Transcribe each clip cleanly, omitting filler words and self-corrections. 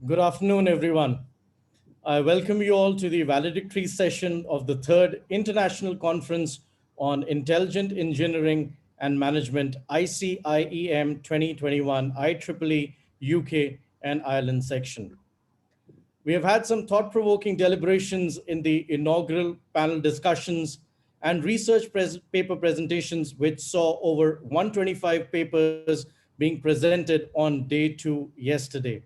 Good afternoon, everyone. I welcome you all to the valedictory session of the third International Conference on Intelligent Engineering and Management ICIEM 2021 IEEE UK and Ireland section. We have had some thought provoking deliberations in the inaugural panel discussions and research paper presentations, which saw over 125 papers being presented on day two yesterday.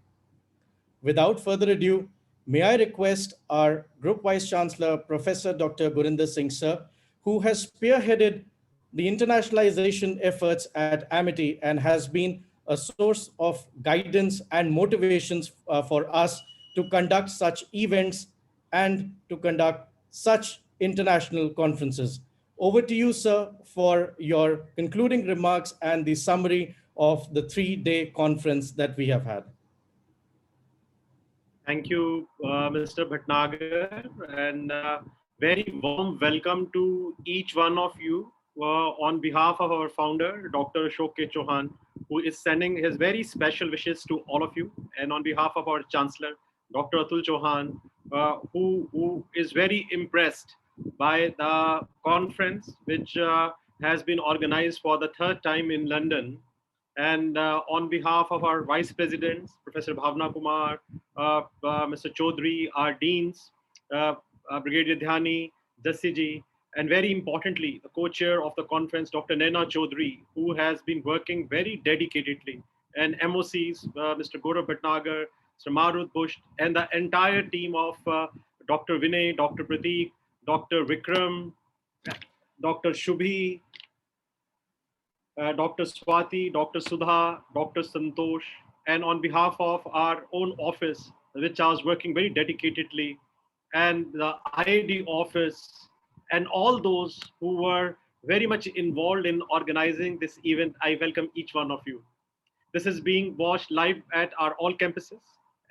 Without further ado, may I request our Group Vice Chancellor, Professor Dr. Gurinder Singh Sir, who has spearheaded the internationalization efforts at Amity and has been a source of guidance and motivations for us to conduct such events and to conduct such international conferences. Over to you, sir, for your concluding remarks and the summary of the 3-day conference that we have had. Thank you, Mr. Bhatnagar, and very warm welcome to each one of you on behalf of our founder, Dr. Ashok K. Chauhan, who is sending his very special wishes to all of you, and on behalf of our Chancellor, Dr. Atul Chauhan, who is very impressed by the conference, which has been organized for the third time in London. And on behalf of our vice presidents, Professor Bhavna Kumar, Mr. Chaudhary, our deans, Brigadier Dhyani, Jassi ji, and very importantly, the co-chair of the conference, Dr. Naina Chaudhary, who has been working very dedicatedly, and MOCs, Mr. Gaurav Bhatnagar, Mr. Marut Bush, and the entire team of Dr. Vinay, Dr. Prateek, Dr. Vikram, Dr. Shubhi, Dr. Swati, Dr. Sudha, Dr. Santosh, and on behalf of our own office, which I was working very dedicatedly, and the IID office, and all those who were very much involved in organizing this event, I welcome each one of you. This is being watched live at our all campuses,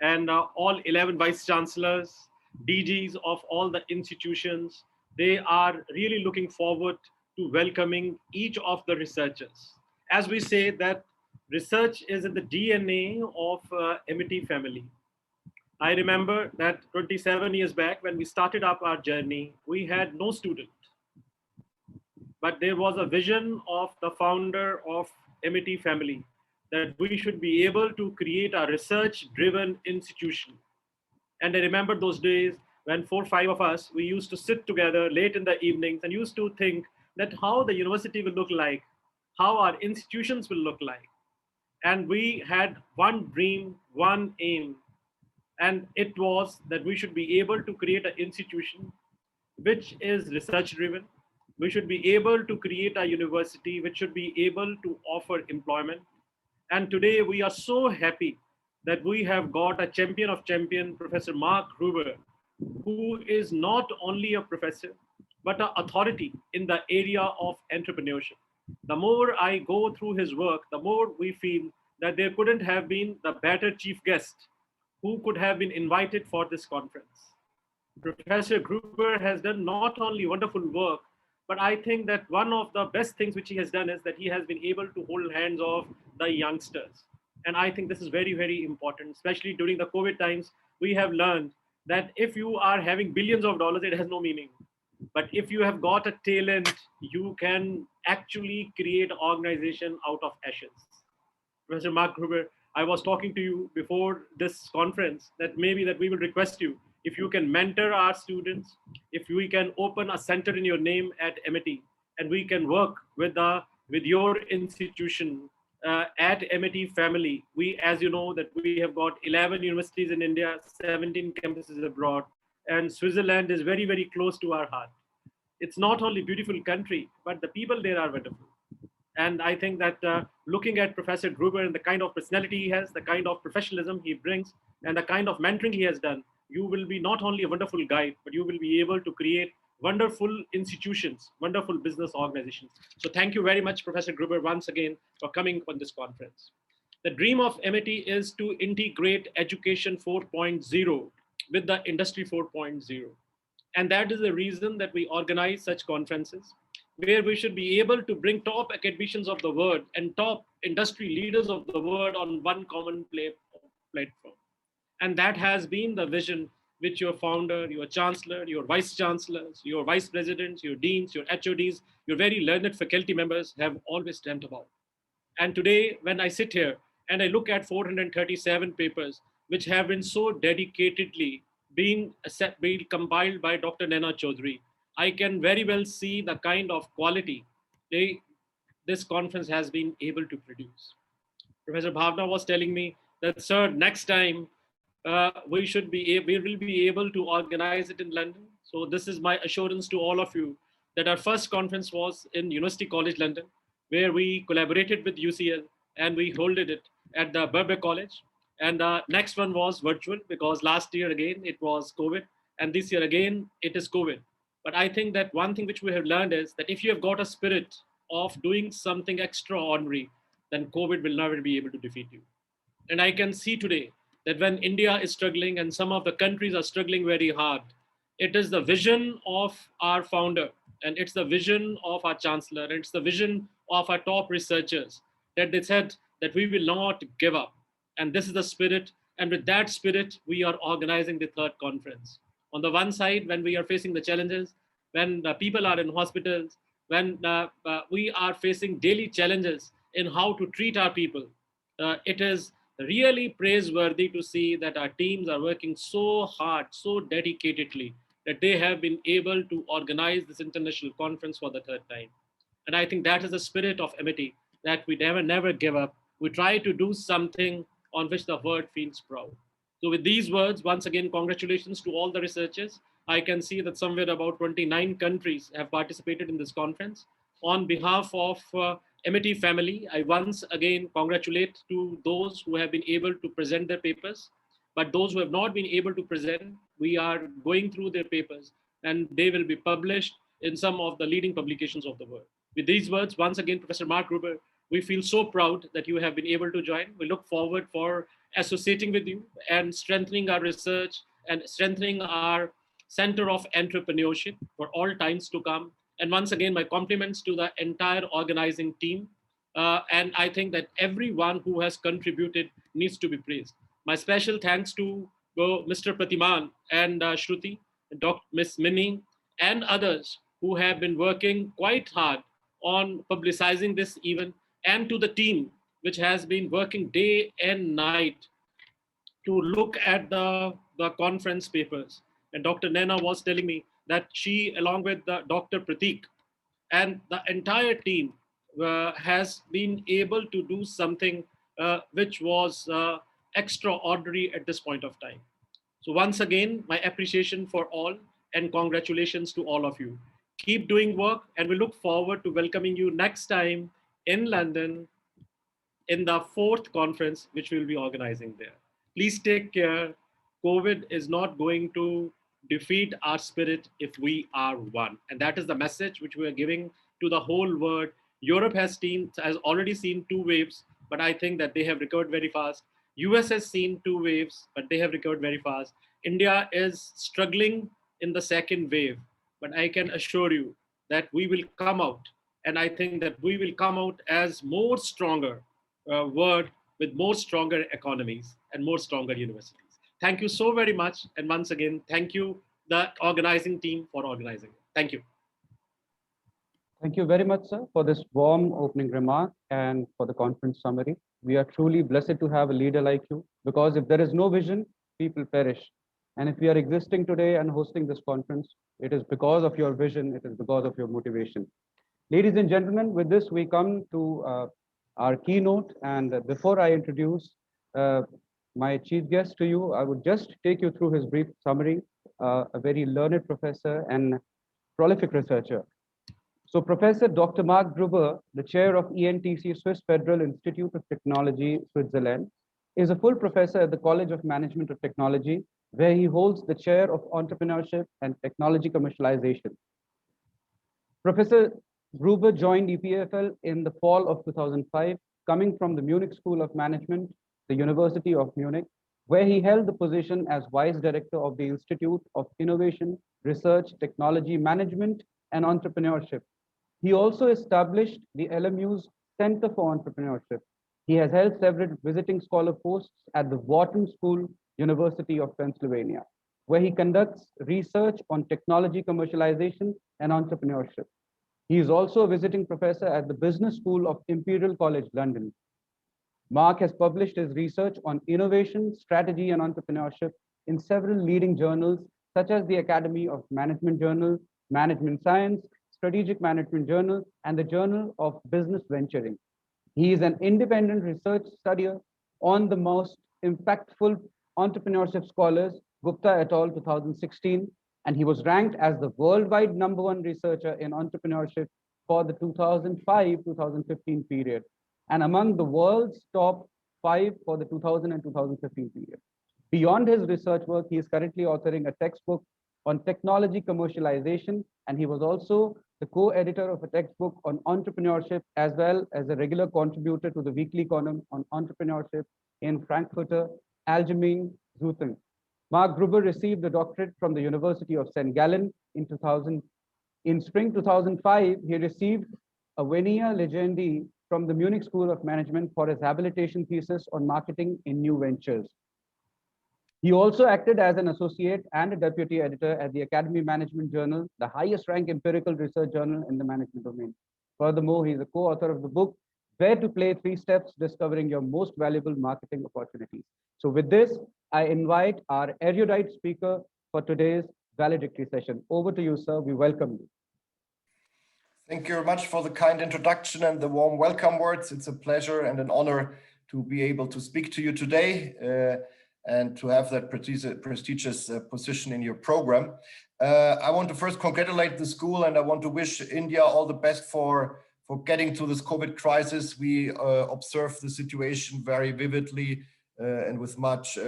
and all 11 vice chancellors, DGs of all the institutions, they are really looking forward to welcoming each of the researchers. As we say that research is in the DNA of MIT family. I remember that 27 years back when we started up our journey, we had no student. But there was a vision of the founder of MIT family that we should be able to create a research-driven institution. And I remember those days when 4 or 5 of us, we used to sit together late in the evenings and used to think that how the university will look like, how our institutions will look like. And we had one dream, one aim, and it was that we should be able to create an institution which is research driven, We should be able to create a university which should be able to offer employment. And today we are so happy that we have got a champion of champion, Professor Mark Gruber, who is not only a professor, but an authority in the area of entrepreneurship. The more I go through his work, the more we feel that there couldn't have been the better chief guest who could have been invited for this conference. Professor Gruber has done not only wonderful work, but I think that one of the best things which he has done is that he has been able to hold hands of the youngsters. And I think this is very, very important, especially during the COVID times. We have learned that if you are having billions of dollars, it has no meaning. But if you have got a talent, you can actually create an organization out of ashes. Professor Mark Gruber, I was talking to you before this conference that maybe that we will request you if you can mentor our students, if we can open a center in your name at MIT, and we can work with your institution at MIT family. We, as you know, that we have got 11 universities in India, 17 campuses abroad, and Switzerland is very, very close to our heart. It's not only beautiful country, but the people there are wonderful. And I think that looking at Professor Gruber and the kind of personality he has, the kind of professionalism he brings, and the kind of mentoring he has done, you will be not only a wonderful guide, but you will be able to create wonderful institutions, wonderful business organizations. So thank you very much, Professor Gruber, once again for coming on this conference. The dream of MIT is to integrate education 4.0 with the industry 4.0. And that is the reason that we organize such conferences where we should be able to bring top academicians of the world and top industry leaders of the world on one common platform. And that has been the vision which your founder, your chancellor, your vice chancellors, your vice presidents, your deans, your HODs, your very learned faculty members have always dreamt about. And today, when I sit here and I look at 437 papers, which have been so dedicatedly being compiled by Dr. Naina Chaudhary, I can very well see the kind of quality this conference has been able to produce. Professor Bhavna was telling me that, sir, next time we will be able to organize it in London. So this is my assurance to all of you that our first conference was in University College London, where we collaborated with UCL and we holded it at the Birkbeck College. And the next one was virtual because last year again it was COVID, and this year again it is COVID. But I think that one thing which we have learned is that if you have got a spirit of doing something extraordinary, then COVID will never be able to defeat you. And I can see today that when India is struggling and some of the countries are struggling very hard, it is the vision of our founder, and it's the vision of our chancellor, and it's the vision of our top researchers that they said that we will not give up. And this is the spirit. And with that spirit, we are organizing the third conference. On the one side, when we are facing the challenges, when people are in hospitals, when we are facing daily challenges in how to treat our people, it is really praiseworthy to see that our teams are working so hard, so dedicatedly, that they have been able to organize this international conference for the third time. And I think that is the spirit of MIT, that we never give up. We try to do something on which the world feels proud. So with these words, once again, congratulations to all the researchers. I can see that somewhere about 29 countries have participated in this conference. On behalf of MIT family, I once again congratulate to those who have been able to present their papers. But those who have not been able to present, we are going through their papers and they will be published in some of the leading publications of the world. With these words, once again, Professor Mark Gruber, we feel so proud that you have been able to join. We look forward for associating with you and strengthening our research and strengthening our center of entrepreneurship for all times to come. And once again, my compliments to the entire organizing team. And I think that everyone who has contributed needs to be praised. My special thanks to Mr. Pratiman and Shruti, Dr. Ms. Minnie, and others who have been working quite hard on publicizing this event, and to the team which has been working day and night to look at the conference papers. And Dr. Naina was telling me that she, along with Dr. Pratik and the entire team, has been able to do something which was extraordinary at this point of time. So once again, my appreciation for all and congratulations to all of you. Keep doing work, and we look forward to welcoming you next time in London in the fourth conference, which we'll be organizing there. Please take care. COVID is not going to defeat our spirit if we are one. And that is the message which we are giving to the whole world. Europe has already seen two waves, but I think that they have recovered very fast. US has seen two waves, but they have recovered very fast. India is struggling in the second wave, but I can assure you that we will come out. And I think that we will come out as more stronger world with more stronger economies and more stronger universities. Thank you so very much. And once again, thank you, the organizing team, for organizing it. Thank you. Thank you very much, sir, for this warm opening remark and for the conference summary. We are truly blessed to have a leader like you, because if there is no vision, people perish. And if we are existing today and hosting this conference, it is because of your vision, it is because of your motivation. Ladies and gentlemen, with this, we come to our keynote. And before I introduce my chief guest to you, I would just take you through his brief summary. A very learned professor and prolific researcher. So Professor Dr. Mark Gruber, the chair of ENTC, Swiss Federal Institute of Technology, Switzerland, is a full professor at the College of Management of Technology, where he holds the chair of entrepreneurship and technology commercialization. Professor Gruber joined EPFL in the fall of 2005, coming from the Munich School of Management, the University of Munich, where he held the position as vice director of the Institute of Innovation, Research, Technology Management, and Entrepreneurship. He also established the LMU's Center for Entrepreneurship. He has held several visiting scholar posts at the Wharton School, University of Pennsylvania, where he conducts research on technology commercialization and entrepreneurship. He is also a visiting professor at the Business School of Imperial College London. Mark has published his research on innovation, strategy, and entrepreneurship in several leading journals, such as the Academy of Management Journal, Management Science, Strategic Management Journal, and the Journal of Business Venturing. He is an independent research studier on the most impactful entrepreneurship scholars, Gupta et al. 2016, and he was ranked as the worldwide #1 researcher in entrepreneurship for the 2005-2015 period, and among the world's top 5 for the 2000 and 2015 period. Beyond his research work, he is currently authoring a textbook on technology commercialization, and he was also the co-editor of a textbook on entrepreneurship, as well as a regular contributor to the weekly column on entrepreneurship in Frankfurter Allgemeine Zeitung. Mark Gruber received a doctorate from the University of St. Gallen in 2000. In spring 2005, he received a Venia Legendi from the Munich School of Management for his habilitation thesis on marketing in new ventures. He also acted as an associate and a deputy editor at the Academy Management Journal, the highest ranked empirical research journal in the management domain. Furthermore, he is a co-author of the book, Where to Play 3 Steps, Discovering Your Most Valuable Marketing Opportunities. So with this, I invite our erudite speaker for today's valedictory session. Over to you, sir. We welcome you. Thank you very much for the kind introduction and the warm welcome words. It's a pleasure and an honor to be able to speak to you today and to have that prestigious position in your program. I want to first congratulate the school, and I want to wish India all the best for getting to this COVID crisis. We observe the situation very vividly and with much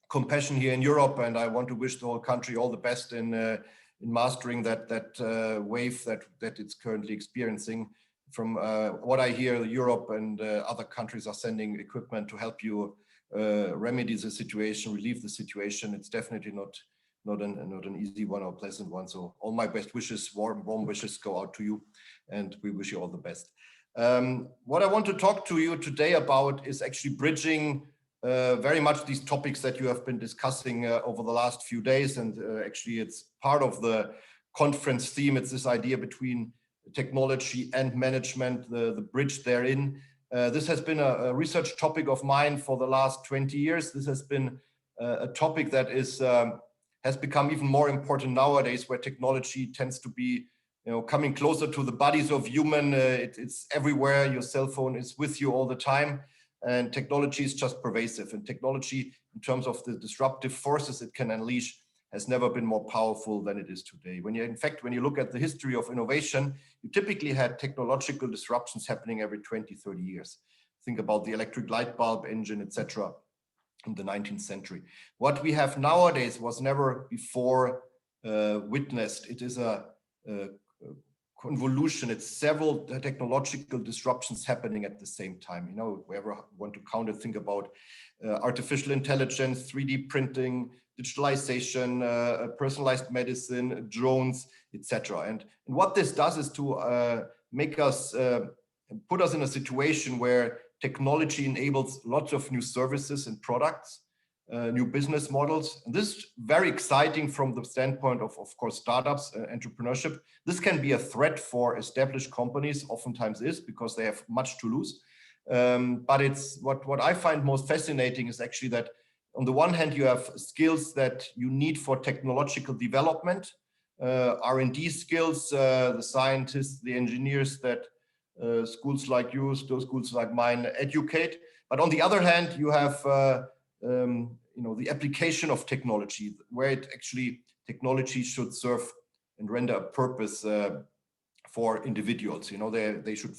compassion here in Europe, and I want to wish the whole country all the best in mastering that wave that it's currently experiencing. From what I hear, Europe and other countries are sending equipment to help you remedy the situation, relieve the situation. It's definitely not an easy one or pleasant one. So all my best wishes, warm wishes go out to you, and we wish you all the best. What I want to talk to you today about is actually bridging very much these topics that you have been discussing over the last few days, and actually it's part of the conference theme. It's this idea between technology and management, the bridge therein. This has been a research topic of mine for the last 20 years. This has been a topic that has become even more important nowadays, where technology tends to be coming closer to the bodies of human. It's everywhere. Your cell phone is with you all the time. And technology is just pervasive. And technology, in terms of the disruptive forces it can unleash, has never been more powerful than it is today. In fact, when you look at the history of innovation, you typically had technological disruptions happening every 20, 30 years. Think about the electric light bulb engine, etc. in the 19th century. What we have nowadays was never before witnessed. It is a convolution. It's several technological disruptions happening at the same time. You know, whoever want to count it, think about artificial intelligence, 3D printing, digitalization, personalized medicine, drones, etc. And what this does is to make us, put us in a situation where technology enables lots of new services and products, new business models. And this is very exciting from the standpoint of course, startups, entrepreneurship. This can be a threat for established companies, oftentimes is, because they have much to lose. But it's what I find most fascinating is actually that on the one hand, you have skills that you need for technological development, R&D skills, the scientists, the engineers that schools like yours, those schools like mine educate. But on the other hand, you have the application of technology, where it actually technology should serve and render a purpose for individuals. You know, it should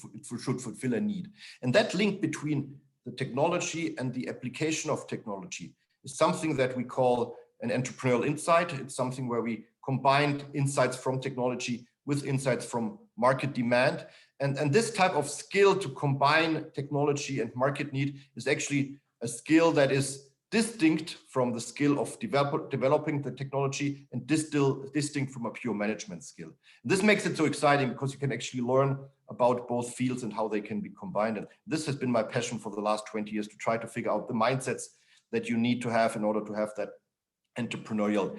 fulfill a need. And that link between the technology and the application of technology is something that we call an entrepreneurial insight. It's something where we combine insights from technology with insights from market demand. And this type of skill to combine technology and market need is actually a skill that is distinct from the skill of developing the technology and distinct from a pure management skill. And this makes it so exciting because you can actually learn about both fields and how they can be combined. And this has been my passion for the last 20 years, to try to figure out the mindsets that you need to have in order to have that entrepreneurial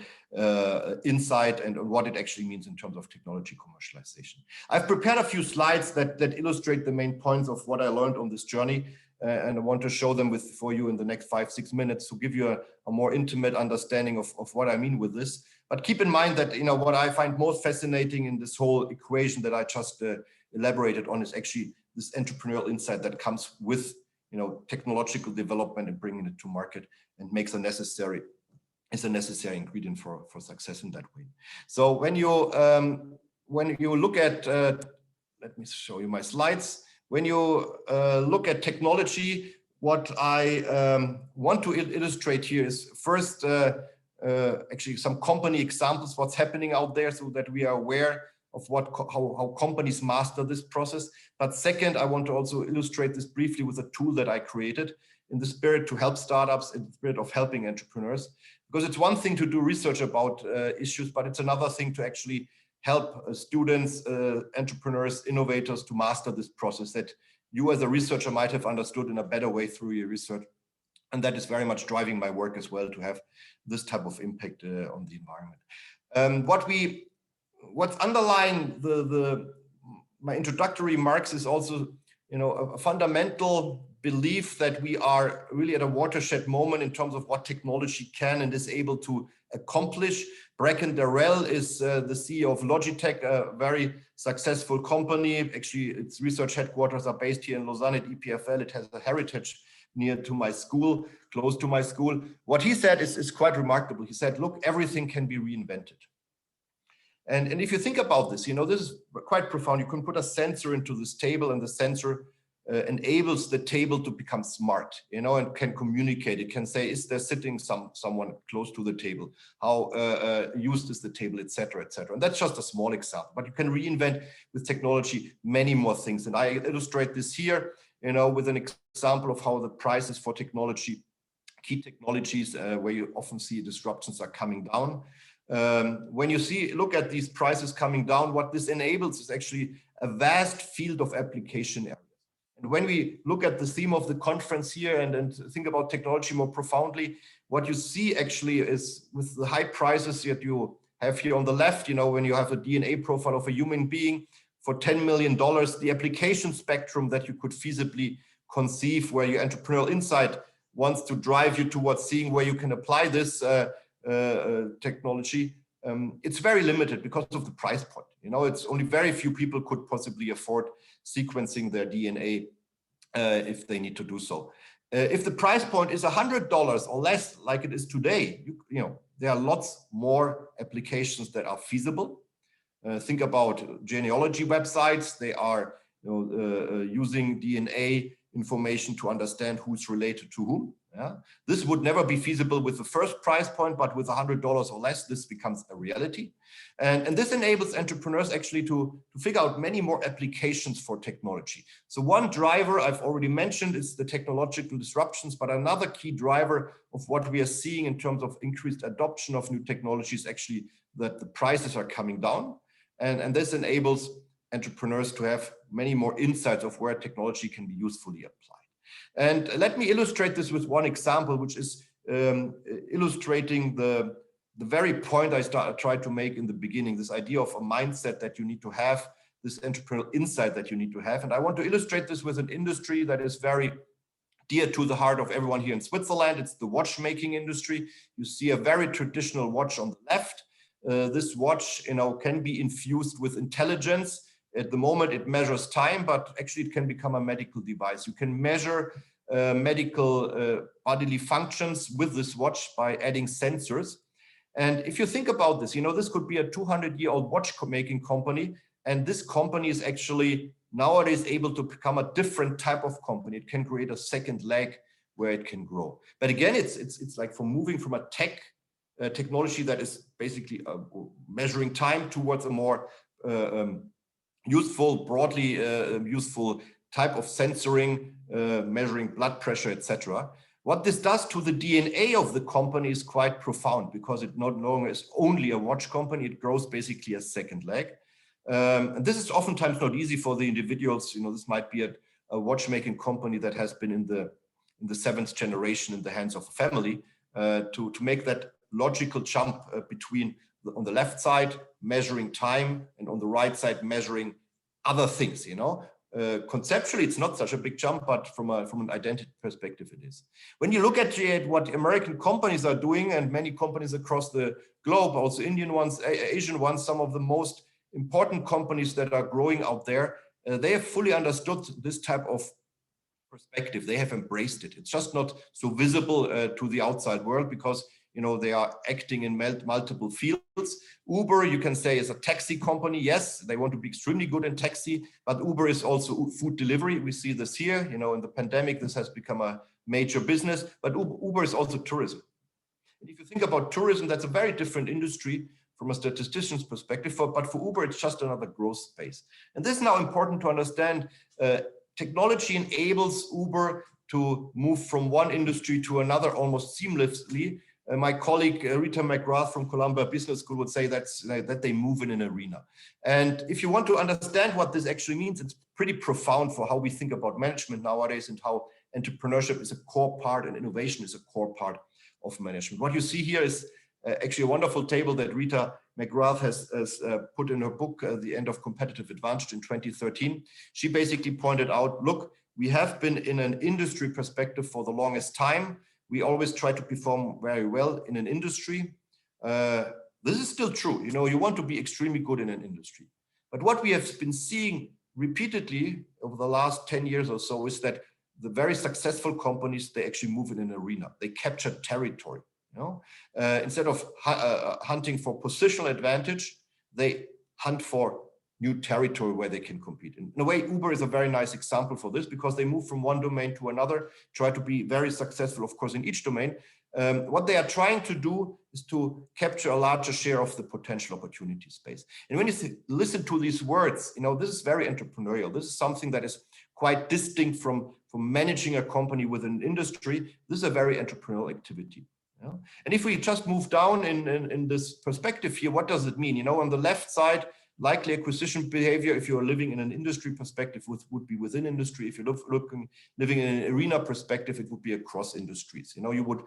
insight and what it actually means in terms of technology commercialization. I've prepared a few slides that illustrate the main points of what I learned on this journey. And I want to show them for you in the next 5-6 minutes to give you a more intimate understanding of what I mean with this. But keep in mind that, you know, what I find most fascinating in this whole equation that I just elaborated on is actually this entrepreneurial insight that comes with, you know, technological development and bringing it to market, and makes a necessary ingredient for success in that way. So when you look at, let me show you my slides. When you look at technology, what I want to illustrate here is first, actually some company examples, what's happening out there, so that we are aware of how companies master this process. But second, I want to also illustrate this briefly with a tool that I created in the spirit to help startups, in the spirit of helping entrepreneurs. Because it's one thing to do research about issues, but it's another thing to actually help students, entrepreneurs, innovators to master this process that you as a researcher might have understood in a better way through your research. And that is very much driving my work as well, to have this type of impact on the environment. What's underlying my introductory remarks is also, you know, a fundamental belief that we are really at a watershed moment in terms of what technology can and is able to accomplish. Bracken Darrell is the CEO of Logitech, a very successful company. Actually, its research headquarters are based here in Lausanne at EPFL. It has a heritage near to my school, close to my school. What he said is quite remarkable. He said, look, everything can be reinvented. And if you think about this, you know, this is quite profound. You can put a sensor into this table, and the sensor enables the table to become smart, you know, and can communicate. It can say, is there sitting someone close to the table? How used is the table, et cetera, et cetera. And that's just a small example, but you can reinvent with technology many more things. And I illustrate this here, you know, with an example of how the prices for technology, key technologies, where you often see disruptions are coming down. When you look at these prices coming down, what this enables is actually a vast field of application areas. And when we look at the theme of the conference here and think about technology more profoundly, what you see actually is, with the high prices that you have here on the left, you know, when you have a DNA profile of a human being for $10 million, the application spectrum that you could feasibly conceive, where your entrepreneurial insight wants to drive you towards seeing where you can apply this technology, it's very limited because of the price point. You know, it's only very few people could possibly afford sequencing their DNA if they need to do so. If the price point is $100 or less, like it is today, you know, there are lots more applications that are feasible. Think about genealogy websites. They are using DNA information to understand who's related to whom. Yeah? This would never be feasible with the first price point, but with $100 or less, this becomes a reality. And this enables entrepreneurs actually to figure out many more applications for technology. So one driver I've already mentioned is the technological disruptions, but another key driver of what we are seeing in terms of increased adoption of new technologies, actually that the prices are coming down. And this enables entrepreneurs to have many more insights of where technology can be usefully applied. And let me illustrate this with one example, which is illustrating the very point I tried to make in the beginning, this idea of a mindset that you need to have, this entrepreneurial insight that you need to have. And I want to illustrate this with an industry that is very dear to the heart of everyone here in Switzerland. It's the watchmaking industry. You see a very traditional watch on the left. This watch, can be infused with intelligence. At the moment, it measures time, but actually it can become a medical device. You can measure medical bodily functions with this watch by adding sensors. And if you think about this, this could be a 200-year-old watchmaking company, and this company is actually nowadays able to become a different type of company. It can create a second leg where it can grow. But again, it's like from moving from a technology that is basically measuring time towards a more useful, broadly useful type of sensoring, measuring blood pressure, etc. What this does to the DNA of the company is quite profound, because it no longer is only a watch company, it grows basically a second leg. And this is oftentimes not easy for the individuals. This might be a watchmaking company that has been in the seventh generation in the hands of a family, to make that logical jump between on the left side measuring time and on the right side measuring other things. Conceptually it's not such a big jump, but from an identity perspective it is. When you look at what American companies are doing, and many companies across the globe, also Indian ones, Asian ones, some of the most important companies that are growing out there, they have fully understood this type of perspective. They have embraced it. It's just not so visible to the outside world, because they are acting in multiple fields. Uber, you can say, is a taxi company. Yes, they want to be extremely good in taxi, but Uber is also food delivery. We see this here, in the pandemic, this has become a major business, but Uber is also tourism. And if you think about tourism, that's a very different industry from a statistician's perspective, but for Uber, it's just another growth space. And this is now important to understand. Technology enables Uber to move from one industry to another almost seamlessly. My colleague Rita McGrath from Columbia Business School would say that they move in an arena. And if you want to understand what this actually means, it's pretty profound for how we think about management nowadays, and how entrepreneurship is a core part and innovation is a core part of management. What you see here is actually a wonderful table that Rita McGrath has put in her book, The End of Competitive Advantage, in 2013. She basically pointed out, look, we have been in an industry perspective for the longest time. We always try to perform very well in an industry. This is still true. You want to be extremely good in an industry. But what we have been seeing repeatedly over the last 10 years or so is that the very successful companies, they actually move in an arena. They capture territory. Instead of hunting for positional advantage, they hunt for new territory where they can compete. In a way, Uber is a very nice example for this, because they move from one domain to another, try to be very successful, of course, in each domain. What they are trying to do is to capture a larger share of the potential opportunity space. And when you listen to these words, this is very entrepreneurial. This is something that is quite distinct from managing a company within an industry. This is a very entrepreneurial activity. And if we just move down in this perspective here, what does it mean? On the left side, likely acquisition behavior, if you're living in an industry perspective, would be within industry. If you're living in an arena perspective, it would be across industries. You would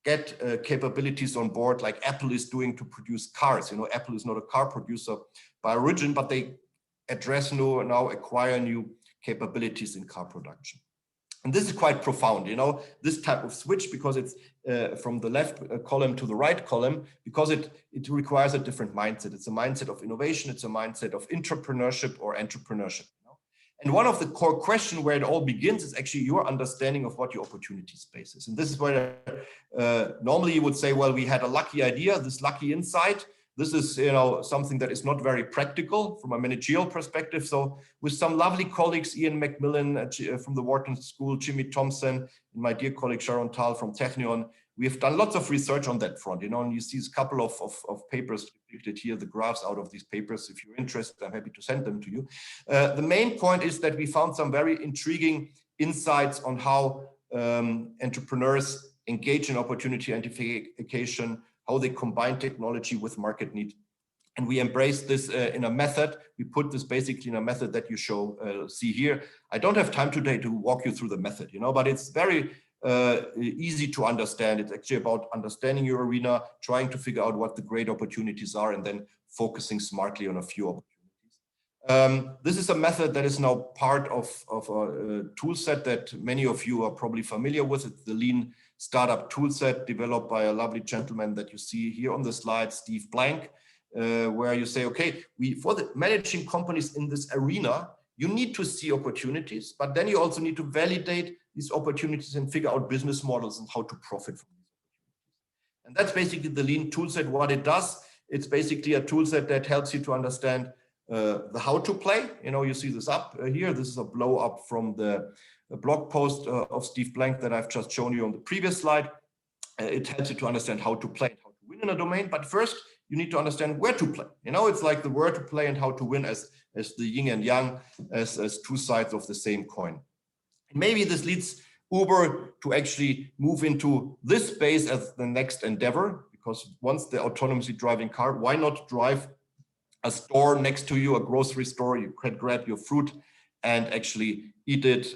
get capabilities on board like Apple is doing to produce cars. Apple is not a car producer by origin, but they now acquire new capabilities in car production. And this is quite profound, this type of switch, because it's from the left column to the right column, because it requires a different mindset. It's a mindset of innovation. It's a mindset of intrapreneurship or entrepreneurship. And one of the core questions where it all begins is actually your understanding of what your opportunity space is. And this is where normally you would say, well, we had a lucky idea, this lucky insight. This is, something that is not very practical from a managerial perspective. So with some lovely colleagues, Ian Macmillan from the Wharton School, Jimmy Thompson, and my dear colleague Sharon Tal from Technion, we have done lots of research on that front, and you see a couple of papers depicted here, the graphs out of these papers. If you're interested, I'm happy to send them to you. The main point is that we found some very intriguing insights on how entrepreneurs engage in opportunity identification, how they combine technology with market need. And we embrace this in a method. We put this basically in a method that you see here. I don't have time today to walk you through the method, but it's very easy to understand. It's actually about understanding your arena, trying to figure out what the great opportunities are, and then focusing smartly on a few opportunities. This is a method that is now part of a tool set that many of you are probably familiar with. It's the Lean Startup Toolset developed by a lovely gentleman that you see here on the slide, Steve Blank, where you say, okay, for the managing companies in this arena, you need to see opportunities, but then you also need to validate these opportunities and figure out business models and how to profit from these opportunities. And that's basically the Lean Toolset. What it does, it's basically a toolset that helps you to understand the how to play. You see this up here. This is a blow up from the blog post of Steve Blank that I've just shown you on the previous slide. It helps you to understand how to play and how to win in a domain. But first, you need to understand where to play. It's like the where to play and how to win as the yin and yang, as two sides of the same coin. Maybe this leads Uber to actually move into this space as the next endeavor, because once the autonomously driving car, why not drive a store next to you, a grocery store? You can grab your fruit and actually eat it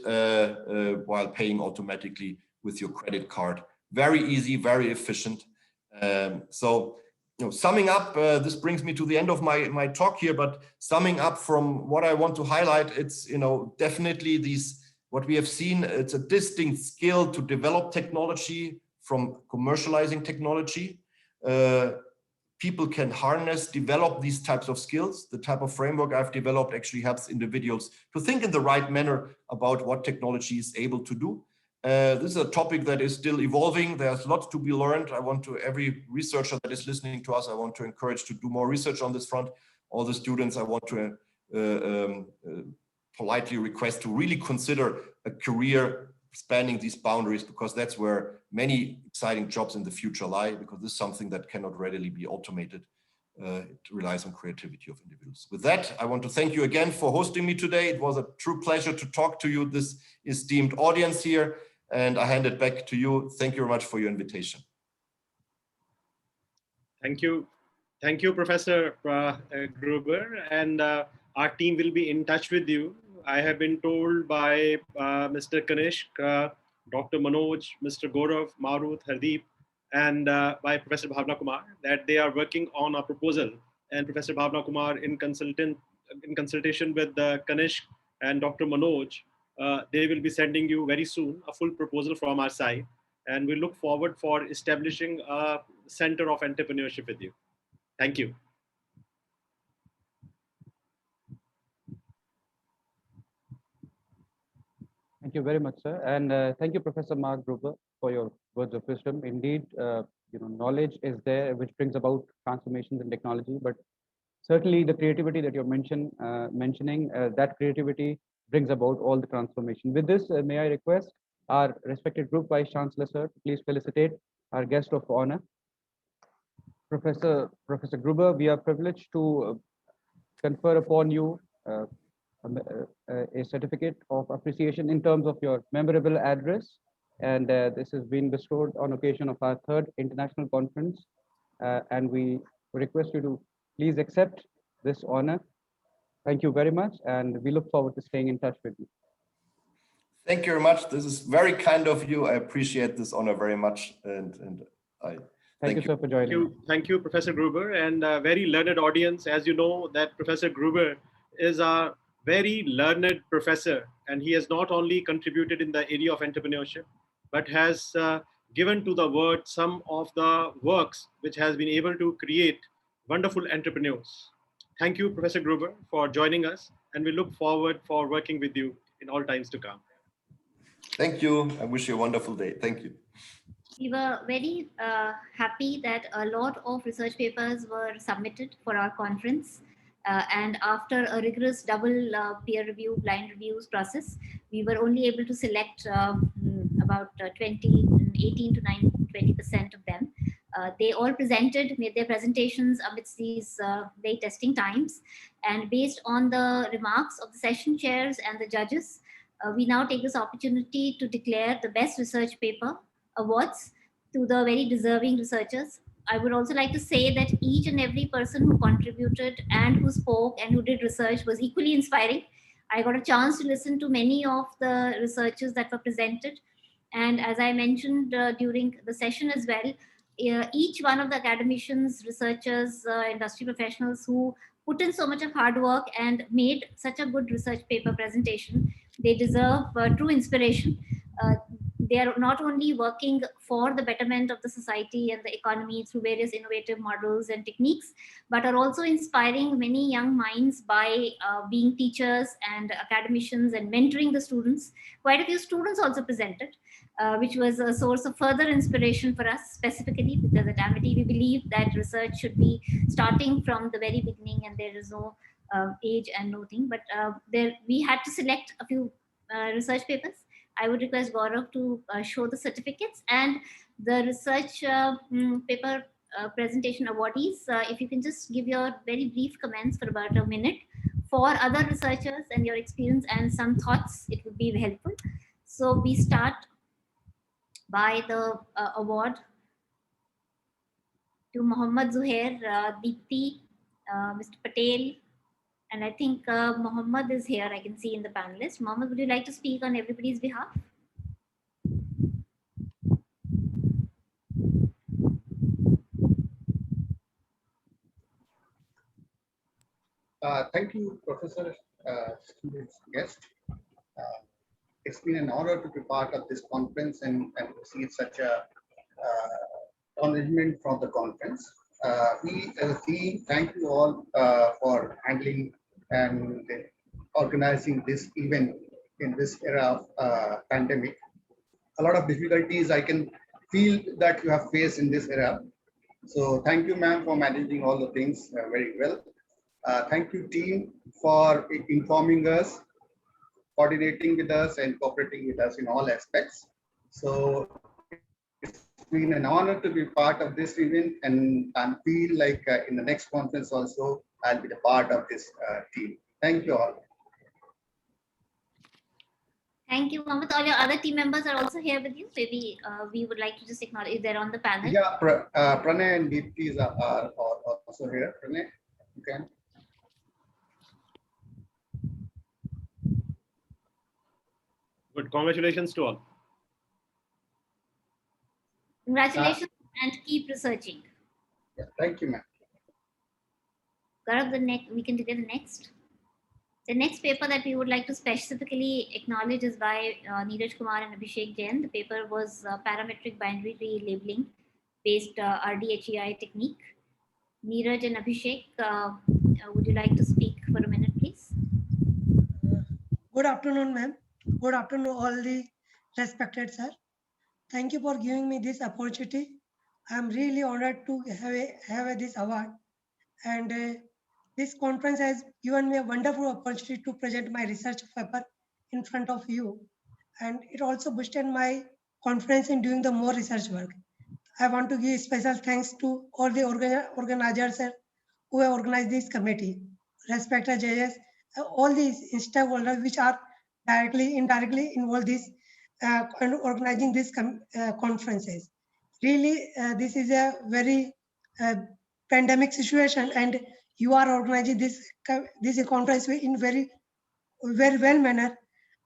while paying automatically with your credit card. Very easy, very efficient. Summing up, this brings me to the end of my talk here, but summing up from what I want to highlight, it's, definitely what we have seen, it's a distinct skill to develop technology from commercializing technology. People can develop these types of skills. The type of framework I've developed actually helps individuals to think in the right manner about what technology is able to do. This is a topic that is still evolving. There's lots to be learned. Every researcher that is listening to us, I want to encourage to do more research on this front. All the students, I want to politely request to really consider a career spanning these boundaries, because that's where many exciting jobs in the future lie, because this is something that cannot readily be automated. It relies on creativity of individuals. With that, I want to thank you again for hosting me today. It was a true pleasure to talk to you, this esteemed audience here, and I hand it back to you. Thank you very much for your invitation. Thank you. Thank you, Professor Gruber, and our team will be in touch with you. I have been told by Mr. Kanishk, Dr. Manoj, Mr. Gaurav, Maruth, Hardeep, and by Professor Bhavna Kumar that they are working on a proposal. And Professor Bhavna Kumar, in consultation with Kanishk and Dr. Manoj, they will be sending you very soon a full proposal from our side. And we look forward for establishing a center of entrepreneurship with you. Thank you. Thank you very much, sir. And thank you, Professor Mark Gruber, for your words of wisdom. Indeed, knowledge is there, which brings about transformations in technology, but certainly the creativity that you're mentioning, that creativity brings about all the transformation. With this, may I request our respected group vice chancellor, sir, to please felicitate our guest of honor, Professor Gruber. We are privileged to confer upon you a certificate of appreciation in terms of your memorable address, and this has been bestowed on occasion of our 3rd international conference, and we request you to please accept this honor. Thank you very much, and we look forward to staying in touch with you. Thank you very much. This is very kind of you. I appreciate this honor very much, and I thank you, sir, for joining. Thank you, Professor Gruber, and a very learned audience. As you know, that Professor Gruber is a very learned professor, and he has not only contributed in the area of entrepreneurship, but has given to the world some of the works which has been able to create wonderful entrepreneurs. Thank you, Professor Gruber, for joining us. and we look forward for working with you in all times to come. Thank you. I wish you a wonderful day. Thank you. We were very happy that a lot of research papers were submitted for our conference. And after a rigorous double peer review, blind reviews process, we were only able to select about 18 to 20% of them. They all made their presentations amidst these late testing times. And based on the remarks of the session chairs and the judges, we now take this opportunity to declare the best research paper awards to the very deserving researchers. I would also like to say that each and every person who contributed and who spoke and who did research was equally inspiring. I got a chance to listen to many of the researchers that were presented. And as I mentioned during the session as well, each one of the academicians, researchers, industry professionals who put in so much of hard work and made such a good research paper presentation, they deserve true inspiration. They are not only working for the betterment of the society and the economy through various innovative models and techniques, but are also inspiring many young minds by being teachers and academicians and mentoring the students. Quite a few students also presented, which was a source of further inspiration for us specifically, because at Amity we believe that research should be starting from the very beginning and there is no age and no thing. But we had to select a few research papers. I would request Gaurav to show the certificates and the research paper presentation awardees. If you can just give your very brief comments for about a minute for other researchers and your experience and some thoughts, it would be helpful. So we start by the award to Mohammed Zuhair, Deepti, Mr. Patel, and I think Mohammed is here, I can see in the panelist. Mohammed, would you like to speak on everybody's behalf? Thank you, Professor, students, guest. It's been an honor to be part of this conference and receive such a acknowledgement from the conference. We as a team, thank you all for handling and organizing this event in this era of pandemic. A lot of difficulties I can feel that you have faced in this era. So thank you, ma'am, for managing all the things very well. Thank you, team, for informing us, coordinating with us, and cooperating with us in all aspects. So it's been an honor to be part of this event, and I feel like in the next conference also, I'll be the part of this team. Thank you all. Thank you, Mohammed. All your other team members are also here with you. Maybe we would like to just acknowledge if they're on the panel. Yeah, Pranay and Deepti are also here. Pranay, you can. Good. Congratulations to all. Congratulations and keep researching. Yeah, thank you, ma'am. Gaurav, we can declare the next. The next paper that we would like to specifically acknowledge is by Neeraj Kumar and Abhishek Jain. The paper was parametric binary labeling based RDHEI technique. Neeraj and Abhishek, would you like to speak for a minute, please? Good afternoon, ma'am. Good afternoon, all the respected sir. Thank you for giving me this opportunity. I am really honored to have this award, and this conference has given me a wonderful opportunity to present my research paper in front of you, and it also boosted my confidence in doing the more research work. I want to give special thanks to all the organizers who have organized this committee, respected judges, all these stakeholders which are directly, indirectly involved in this and organizing these conferences. Really, this is a very pandemic situation, and you are organizing this conference in very well manner.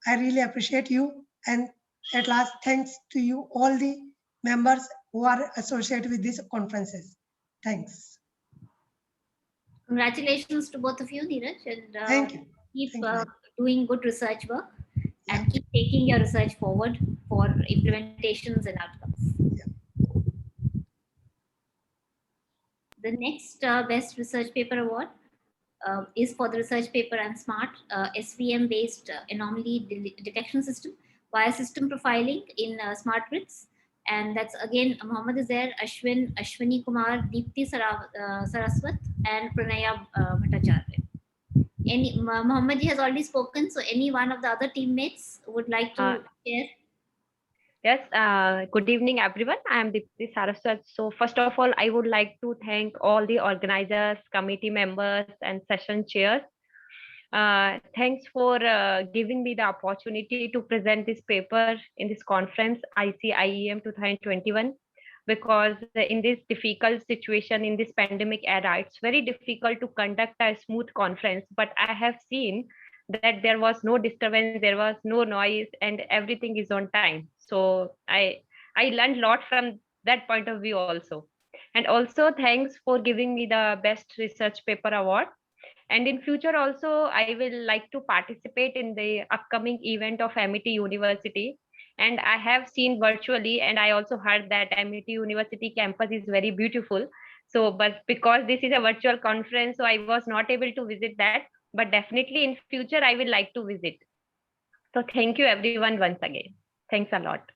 I really appreciate you, and at last, thanks to you all the members who are associated with these conferences. Thanks. Congratulations to both of you, Neeraj, and Thank you. keep Thank you. doing good research work and keep taking your research forward for implementations and outcomes. Yeah. The next Best Research Paper Award is for the research paper and SMART, SVM-based anomaly detection system via system profiling in smart grids. And that's again Mohammed Zuhair, Ashwini Kumar, Deepti Saraswat, and Pranaya Bhattacharya. Mohammed has already spoken, so any one of the other teammates would like to share? Yes, good evening, everyone. I am Deepti Saraswat. So first of all, I would like to thank all the organizers, committee members, and session chairs. Thanks for giving me the opportunity to present this paper in this conference, ICIEM 2021, because in this difficult situation, in this pandemic era, it's very difficult to conduct a smooth conference, but I have seen that there was no disturbance, there was no noise, and everything is on time. So I learned a lot from that point of view also. And also thanks for giving me the Best Research Paper Award. And in future also, I will like to participate in the upcoming event of MIT University. And I have seen virtually, and I also heard that MIT University campus is very beautiful. So, but because this is a virtual conference, so I was not able to visit that. But definitely in future, I will like to visit. So thank you everyone once again. Thanks a lot.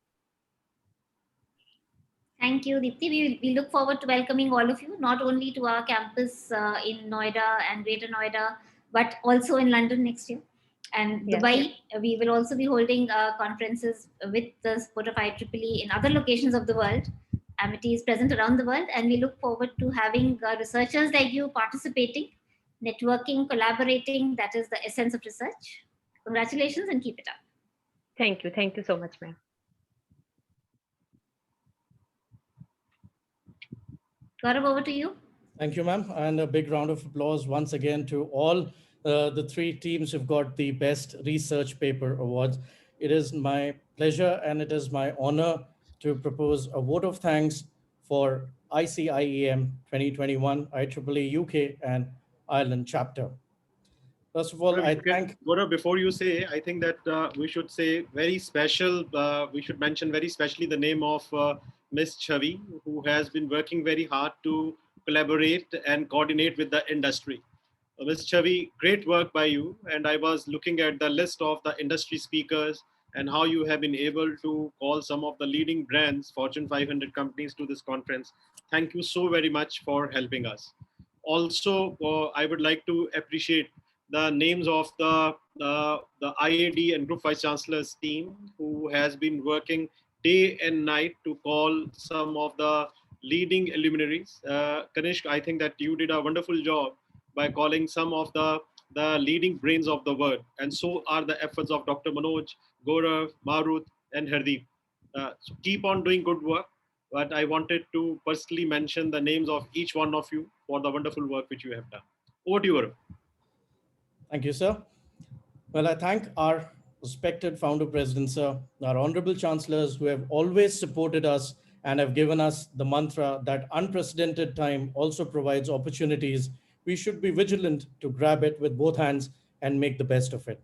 Thank you, Deepti. We look forward to welcoming all of you, not only to our campus in Noida and Greater Noida, but also in London next year. And Yes. Dubai, we will also be holding conferences with the support of IEEE in other locations of the world. Amity is present around the world, and we look forward to having researchers like you participating, networking, collaborating. That is the essence of research. Congratulations and keep it up. Thank you. Thank you so much, ma'am. Gaurav, over to you. Thank you, ma'am. And a big round of applause once again to all the three teams who've got the Best Research Paper Awards. It is my pleasure and it is my honor to propose a vote of thanks for ICIEM 2021, IEEE UK and Ireland chapter. First of all, I thank... Gaurav, before you say, I think that we should say very special, we should mention very specially the name of Ms. Chavi, who has been working very hard to collaborate and coordinate with the industry. Ms. Chavi, great work by you. And I was looking at the list of the industry speakers and how you have been able to call some of the leading brands, Fortune 500 companies to this conference. Thank you so very much for helping us. Also, I would like to appreciate the names of the IAD and Group Vice Chancellor's team who has been working day and night to call some of the leading luminaries. Kanishk, I think that you did a wonderful job by calling some of the leading brains of the world. And so are the efforts of Dr. Manoj, Gaurav, Marut, and Hardeep. So keep on doing good work. But I wanted to personally mention the names of each one of you for the wonderful work which you have done. Over to you, Gaurav. Thank you, sir. Well, I thank our respected founder president, sir, our honorable chancellors who have always supported us and have given us the mantra that unprecedented time also provides opportunities. We should be vigilant to grab it with both hands and make the best of it.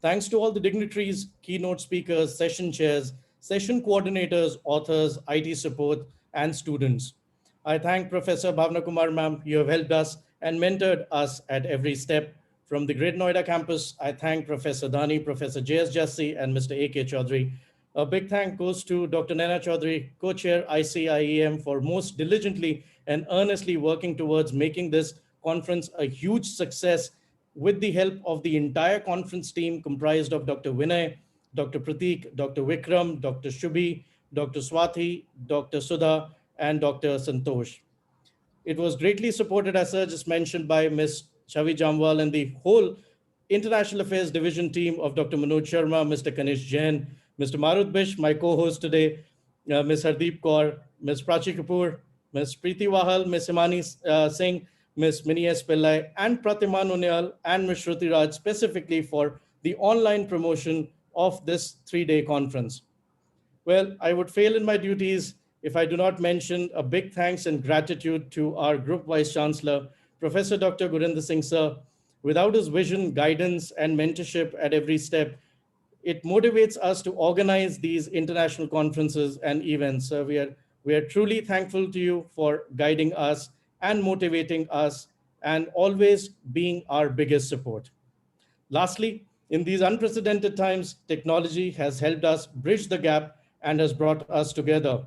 Thanks to all the dignitaries, keynote speakers, session chairs, session coordinators, authors, IT support, and students. I thank Professor Bhavna Kumar ma'am. You have helped us and mentored us at every step. From the Great Noida campus, I thank Professor Dani, Professor J.S. Jassi, and Mr. A.K. Chaudhary. A big thank goes to Dr. Naina Chaudhary, co-chair ICIEM, for most diligently and earnestly working towards making this conference a huge success with the help of the entire conference team comprised of Dr. Vinay, Dr. Pratik, Dr. Vikram, Dr. Shubhi, Dr. Swathi, Dr. Sudha, and Dr. Santosh. It was greatly supported, as I just mentioned, by Ms. Chavi Jamwal and the whole International Affairs Division team of Dr. Manoj Sharma, Mr. Kanish Jain, Mr. Marut Bish, my co-host today, Ms. Hardeep Kaur, Ms. Prachi Kapoor, Ms. Preeti Wahal, Ms. Himani Singh, Ms. Minnie S. Pillai, and Pratima Nunyal and Ms. Shruti Raj specifically for the online promotion of this three-day conference. Well, I would fail in my duties if I do not mention a big thanks and gratitude to our Group Vice Chancellor, Professor Dr. Gurinder Singh Sir. Without his vision, guidance, and mentorship at every step, it motivates us to organize these international conferences and events. We are truly thankful to you for guiding us and motivating us and always being our biggest support. Lastly, in these unprecedented times, technology has helped us bridge the gap and has brought us together.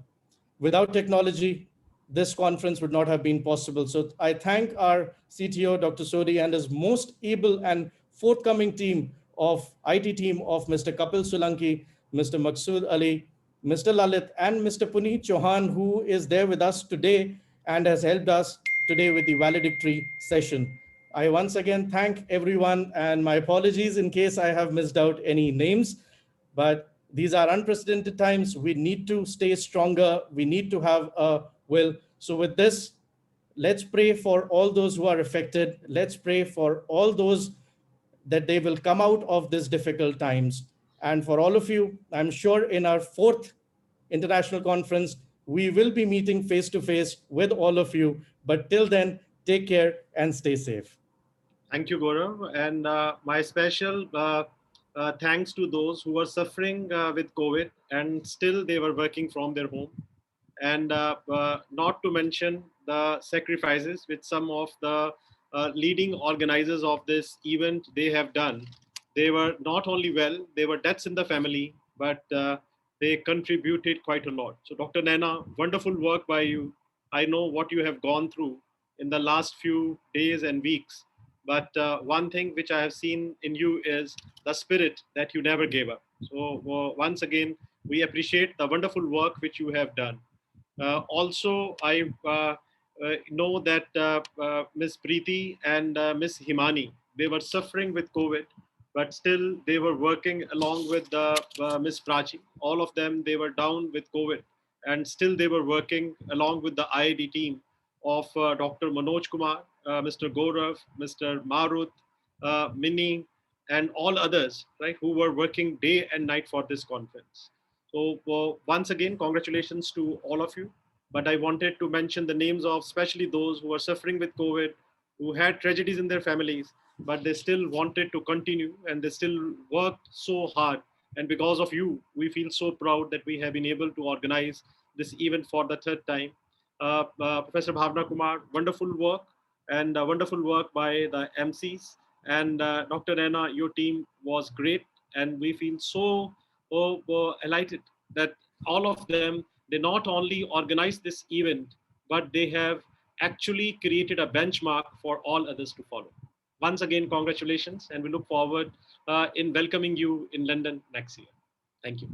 Without technology, this conference would not have been possible. So I thank our CTO, Dr. Sodi, and his most able and forthcoming team of IT team of Mr. Kapil Solanki, Mr. Maqsood Ali, Mr. Lalit, and Mr. Puneet Chauhan, who is there with us today and has helped us today with the valedictory session. I once again thank everyone, and my apologies in case I have missed out any names, but these are unprecedented times. We need to stay stronger. We need to have a will. So, with this, let's pray for all those who are affected. Let's pray for all those that they will come out of these difficult times. And for all of you, I'm sure in our fourth international conference, we will be meeting face to face with all of you. But till then, take care and stay safe. Thank you, Gaurav. And my special thanks to those who were suffering with COVID and still they were working from their home. And not to mention the sacrifices which some of the leading organizers of this event they have done. They were not only well, they were deaths in the family, but they contributed quite a lot. So Dr. Naina, wonderful work by you. I know what you have gone through in the last few days and weeks. But one thing which I have seen in you is the spirit that you never gave up. So once again, we appreciate the wonderful work which you have done. Also, I know that Ms. Preeti and Ms. Himani, they were suffering with COVID, but still they were working along with Ms. Prachi. All of them, they were down with COVID, and still they were working along with the IID team of Dr. Manoj Kumar, Mr. Gaurav, Mr. Marut, Minnie, and all others, right, who were working day and night for this conference. So once again, congratulations to all of you. But I wanted to mention the names of especially those who are suffering with COVID, who had tragedies in their families, but they still wanted to continue and they still worked so hard. And because of you, we feel so proud that we have been able to organize this event for the third time. Professor Bhavna Kumar, wonderful work and wonderful work by the MCs. And Dr. Naina, your team was great. And we feel so elated that all of them, they not only organized this event, but they have actually created a benchmark for all others to follow. Once again, congratulations, and we look forward in welcoming you in London next year. Thank you.